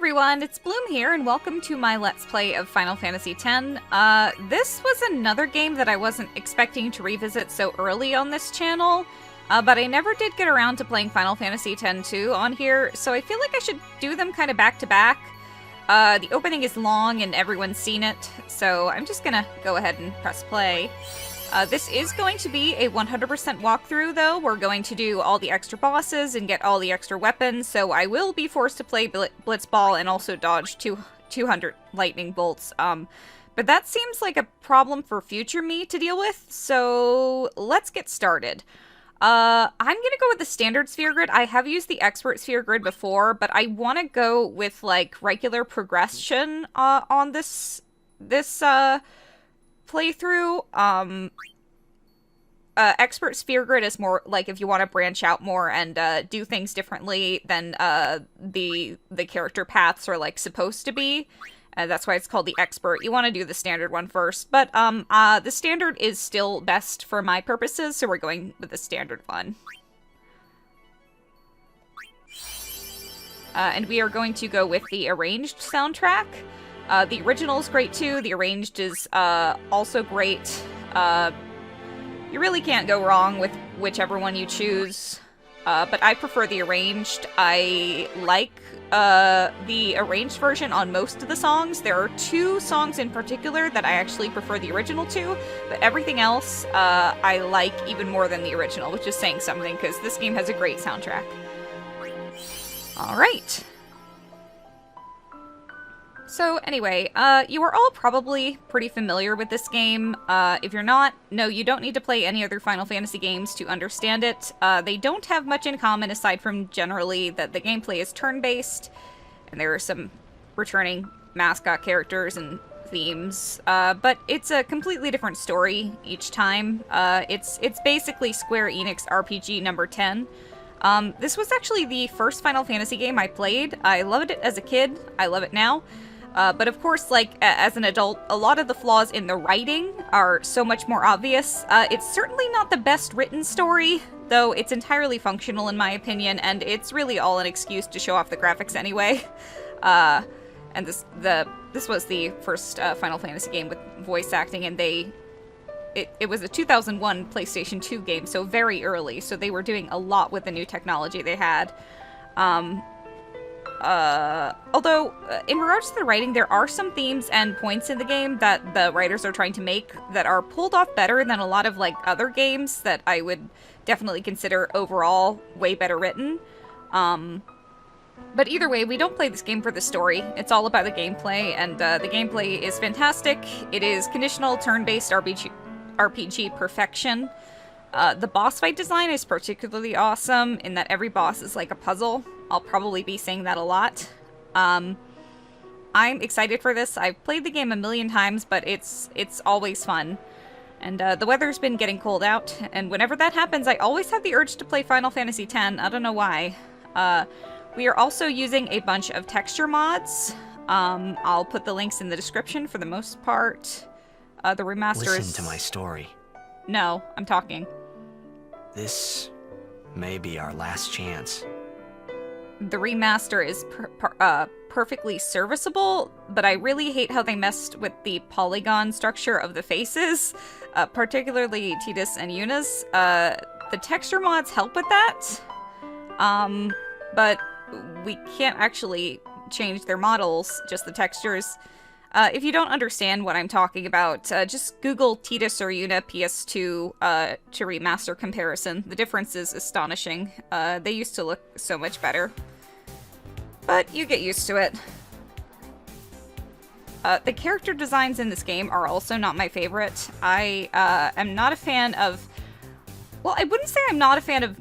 everyone, it's Bloom here, and welcome to my Let's Play of Final Fantasy X. This was another game that I wasn't expecting to revisit so early on this channel, but I never did get around to playing Final Fantasy X-2 on here, so I feel like I should do them kind of back to back. The opening is long and everyone's seen it, so I'm just gonna go ahead and press play. This is going to be a 100% walkthrough, though. We're going to do all the extra bosses and get all the extra weapons, so I will be forced to play blitzball and also dodge 200 lightning bolts. But that seems like a problem for future me to deal with, so let's get started. I'm gonna go with the standard sphere grid. I have used the expert sphere grid before, but I want to go with, like, regular progression on this playthrough. Expert sphere grid is more like if you want to branch out more and do things differently than the character paths are like supposed to be. That's why it's called the expert. You want to do the standard one first, but the standard is still best for my purposes, so we're going with the standard one. And we are going to go with the arranged soundtrack. The original is great too. The arranged is also great. You really can't go wrong with whichever one you choose. But I prefer the arranged. I like the arranged version on most of the songs. There are two songs in particular that I actually prefer the original to, but everything else I like even more than the original, which is saying something because this game has a great soundtrack. Alright. So anyway, you are all probably pretty familiar with this game. If you're not, no, you don't need to play any other Final Fantasy games to understand it. They don't have much in common aside from generally that the gameplay is turn-based, and there are some returning mascot characters and themes, but it's a completely different story each time. It's basically Square Enix RPG number 10. This was actually the first Final Fantasy game I played. I loved it as a kid. I love it now. But of course, like, as an adult, a lot of the flaws in the writing are so much more obvious. It's certainly not the best written story, though it's entirely functional in my opinion, and it's really all an excuse to show off the graphics anyway. And this was the first Final Fantasy game with voice acting, and it was a 2001 PlayStation 2 game, so very early, so they were doing a lot with the new technology they had. Although, in regards to the writing, there are some themes and points in the game that the writers are trying to make that are pulled off better than a lot of, like, other games that I would definitely consider overall way better written. But either way, we don't play this game for the story. It's all about the gameplay, and the gameplay is fantastic. It is conditional, turn-based RPG perfection. The boss fight design is particularly awesome in that every boss is like a puzzle. I'll probably be saying that a lot. I'm excited for this. I've played the game a million times, but it's always fun. And the weather's been getting cold out, and whenever that happens, I always have the urge to play Final Fantasy X. I don't know why. We are also using a bunch of texture mods. I'll put the links in the description for the most part. The remaster is... Listen to my story. No, I'm talking. This may be our last chance. The remaster is perfectly serviceable, but I really hate how they messed with the polygon structure of the faces, particularly Tidus and Yuna's. The texture mods help with that, but we can't actually change their models, just the textures. If you don't understand what I'm talking about, just Google Tidus or Yuna PS2 to remaster comparison. The difference is astonishing. They used to look so much better. But you get used to it. The character designs in this game are also not my favorite. I am not a fan of... Well, I wouldn't say I'm not a fan of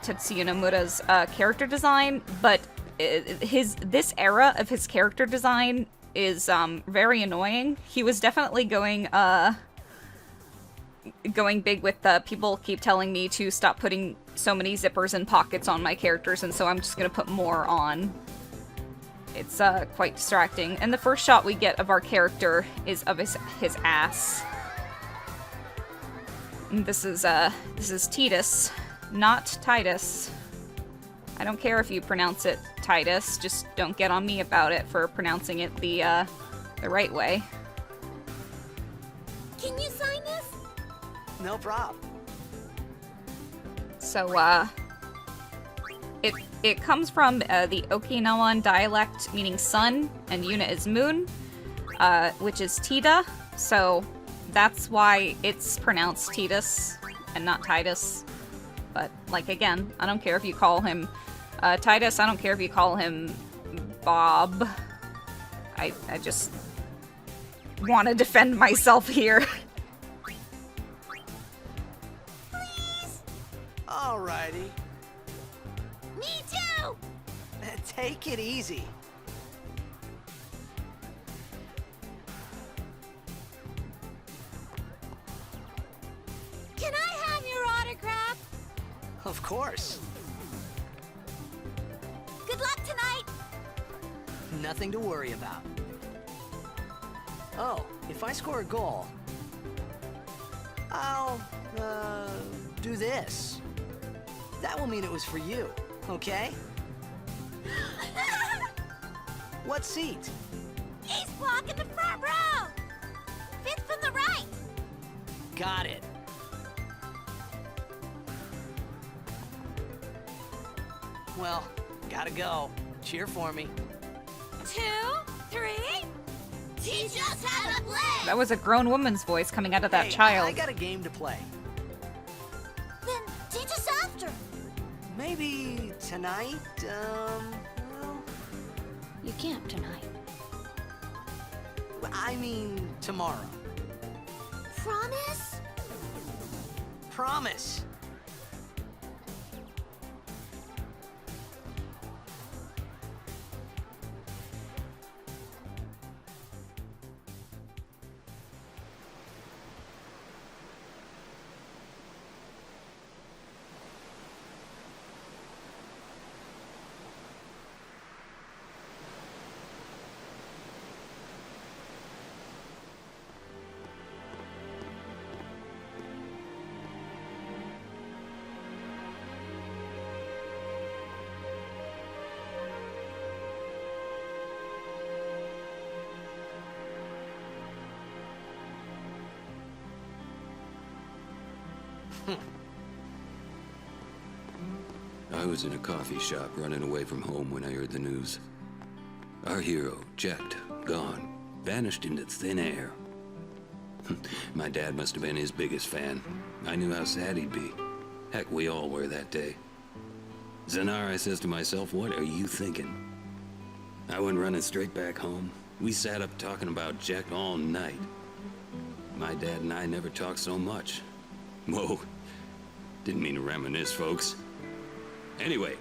Tetsuya Nomura's character design, but this era of his character design is very annoying. He was definitely going big with people keep telling me to stop putting so many zippers and pockets on my characters, and so I'm just gonna put more on. It's quite distracting. And the first shot we get of our character is of his ass. And this is Tidus, not Tidus. I don't care if you pronounce it Tidus, just don't get on me about it for pronouncing it the right way. Can you sign this? No prob. So, it comes from the Okinawan dialect meaning sun, and Yuna is moon, which is Tida, so that's why it's pronounced Tidus and not Tidus. But, like, again, I don't care if you call him Tidus, I don't care if you call him Bob. I just want to defend myself here. Please? Alrighty. Me too! Take it easy. Can I have your autograph? Of course. Good luck tonight! Nothing to worry about. Oh, if I score a goal, I'll, do this. That will mean it was for you, okay? What seat? Ace block in the front row! Fifth from the right! Got it. Well, gotta go. Cheer for me. 2, 3... Teach us how to play! That was a grown woman's voice coming out of that Hey, child. I got a game to play. Then teach us after! Maybe tonight, well, You can't tonight. I mean tomorrow. Promise? Promise. I was in a coffee shop running away from home when I heard the news. Our hero, checked, gone, vanished into thin air. My dad must have been his biggest fan. I knew how sad he'd be. Heck, we all were that day. Zanar, I says to myself, what are you thinking? I went running straight back home. We sat up talking about Jack all night. My dad and I never talked so much. Whoa, didn't mean to reminisce, folks. Anyway,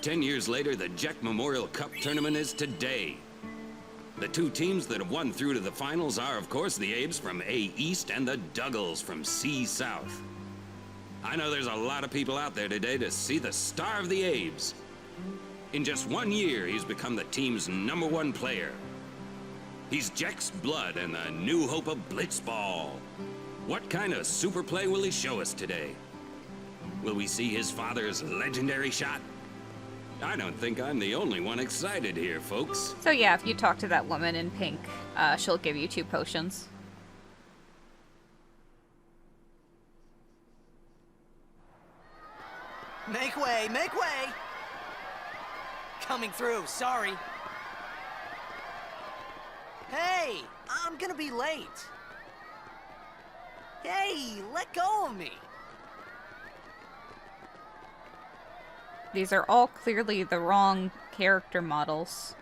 10 years later, the Jack Memorial Cup tournament is today. The two teams that have won through to the finals are, of course, the Abes from A East and the Duggles from C South. I know there's a lot of people out there today to see the star of the Abes. In just 1 year, he's become the team's #1 player. He's Jack's blood and the new hope of blitzball. What kind of super play will he show us today? Will we see his father's legendary shot? I don't think I'm the only one excited here, folks. So yeah, if you talk to that woman in pink, she'll give you 2 potions. Make way, make way! Coming through, sorry. Hey, I'm gonna be late. Hey, let go of me. These are all clearly the wrong character models.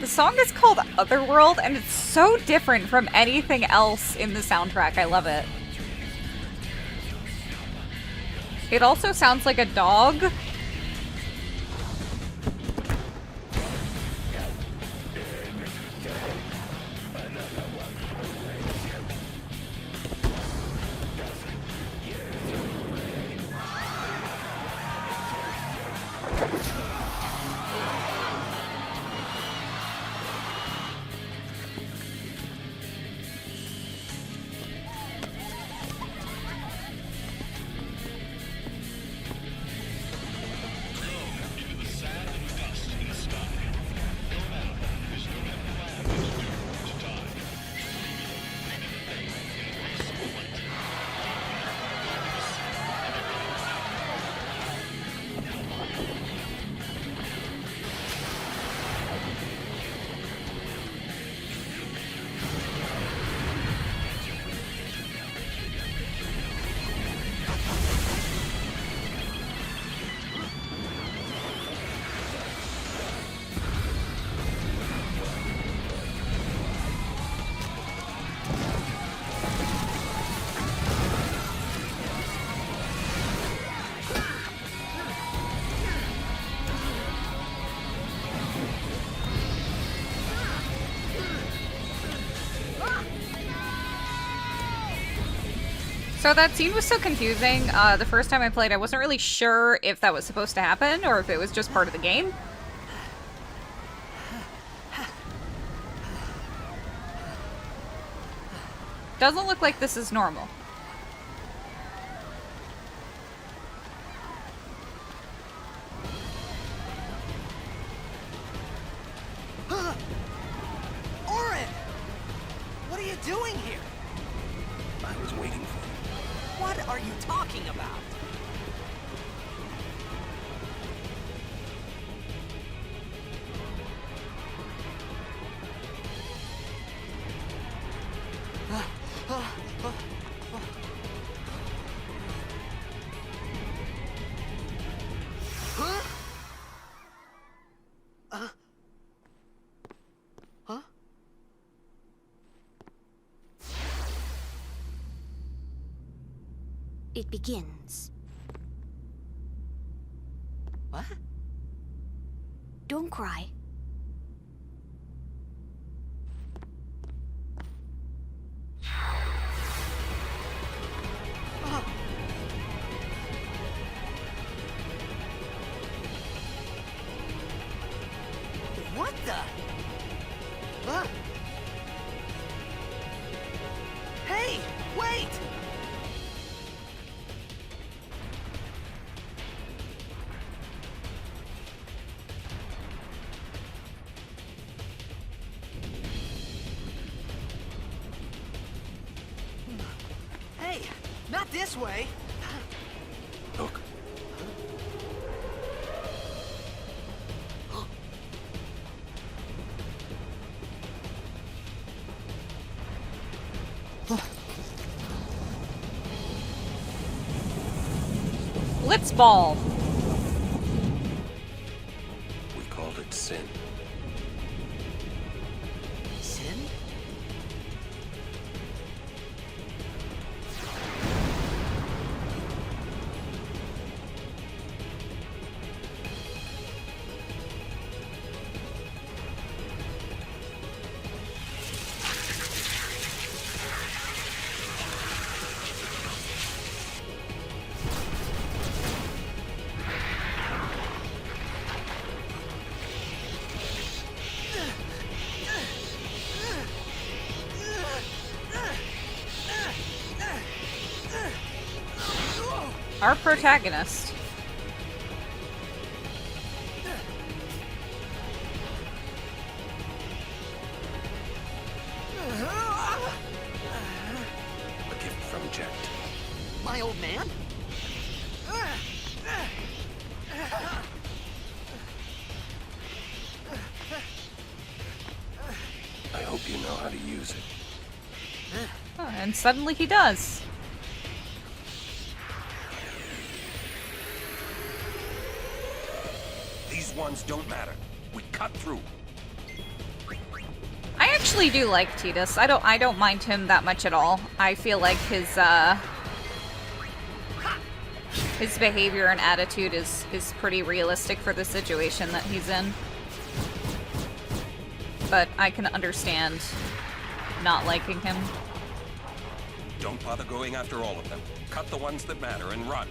The song is called Otherworld, and it's so different from anything else in the soundtrack. I love it. It also sounds like a dog. So that scene was so confusing. The first time I played, I wasn't really sure if that was supposed to happen or if it was just part of the game. Doesn't look like this is normal. Orin! What are you doing here? I was waiting for you. What are you talking about? It begins. What? Don't cry. What the? Huh? Hey, wait! Hey, not this way. Look. Blitzball. We called it sin. Sin? Our protagonist. A gift from Jet. My old man? I hope you know how to use it. Oh, and suddenly he does. These ones don't matter. We cut through. actually do like Tidus. I don't mind him that much at all. I feel like his behavior and attitude is pretty realistic for the situation that he's in. But I can understand not liking him. Don't bother going after all of them. Cut the ones that matter and run.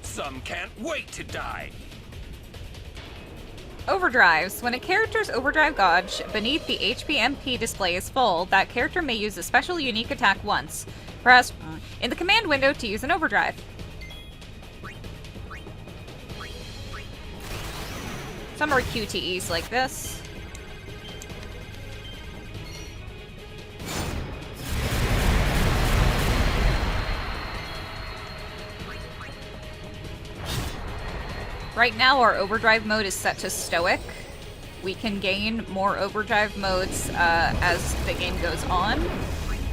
Some can't wait to die. Overdrives. When a character's overdrive gauge beneath the HP/MP display is full, that character may use a special unique attack once. Press in the command window to use an overdrive. Some are QTEs like this. Right now, our overdrive mode is set to stoic. We can gain more overdrive modes as the game goes on,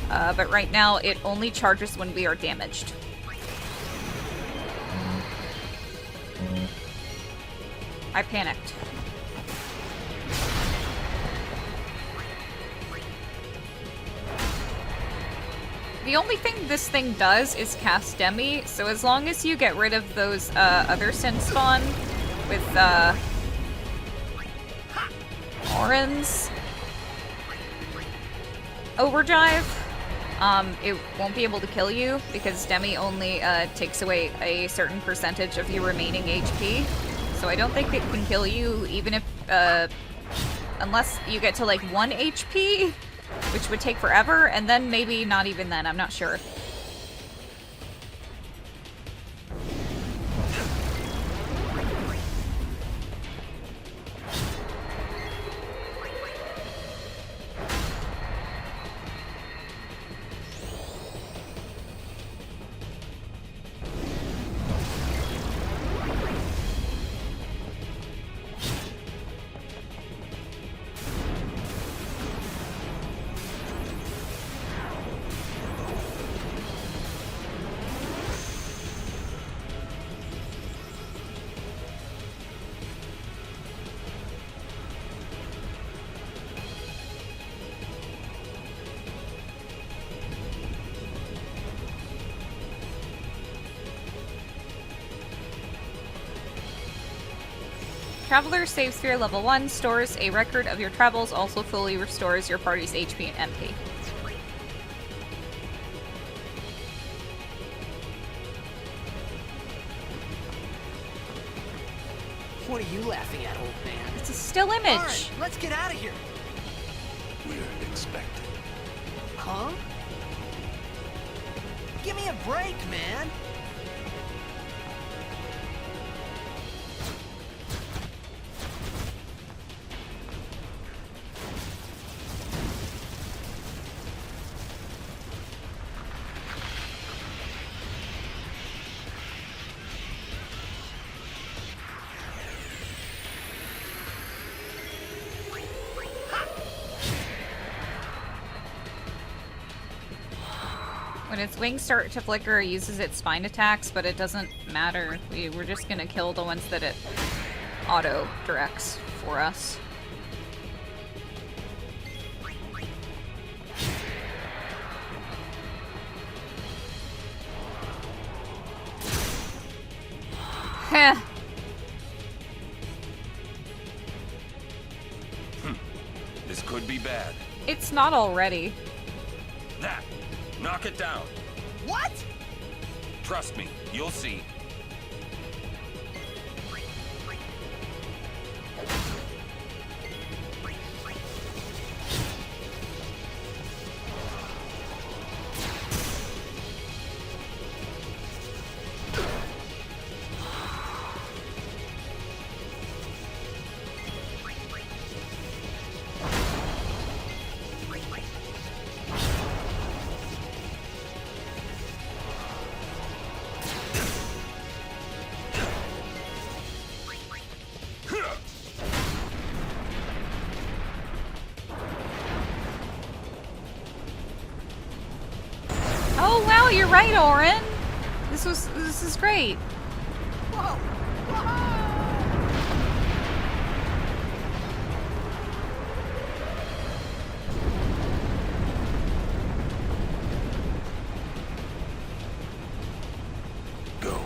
but right now it only charges when we are damaged. I panicked. The only thing this thing does is cast Demi, so as long as you get rid of those other Sin Spawn with Orin's overdrive, it won't be able to kill you because Demi only takes away a certain percentage of your remaining HP. So I don't think it can kill you even if, unless you get to like 1 HP. Which would take forever, and then maybe not even then, I'm not sure. Traveler save sphere level 1 stores a record of your travels, also fully restores your party's HP and MP. What are you laughing at, old man? It's a still image. All right, let's get out of here. We're expected. Huh? Give me a break, man. When its wings start to flicker, it uses its spine attacks, but it doesn't matter. We're just gonna kill the ones that it auto-directs for us. Heh. This could be bad. It's not already. That. Knock it down. What? Trust me, you'll see. Oh wow, you're right, Orin. This is great. Whoa! Go.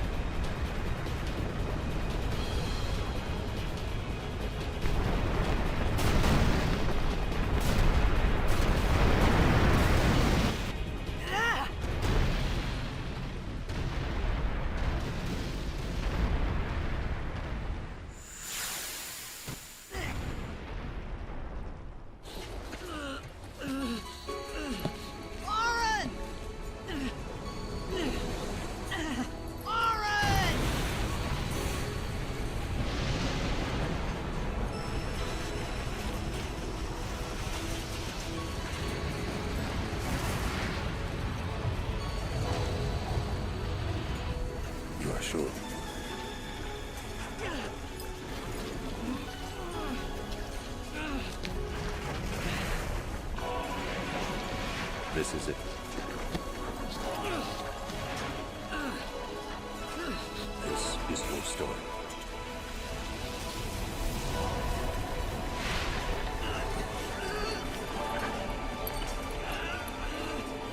Orin! Orin! You are sure? This is it. This is your story.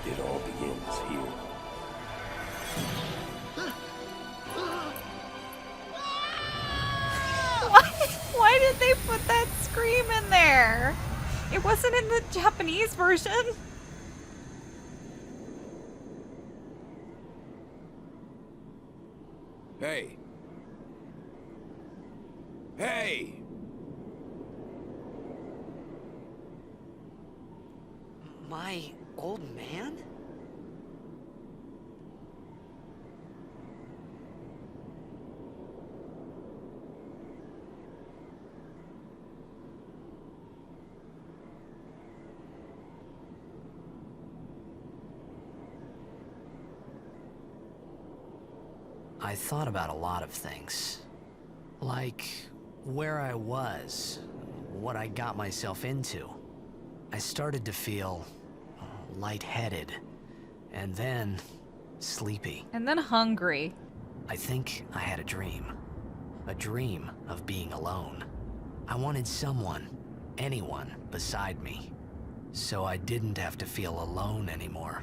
It all begins here. Why did they put that scream in there? It wasn't in the Japanese version. Hey. Hey! My old man? I thought about a lot of things. Like where I was, what I got myself into. I started to feel lightheaded, and then sleepy. And then hungry. I think I had a dream of being alone. I wanted someone, anyone beside me, so I didn't have to feel alone anymore.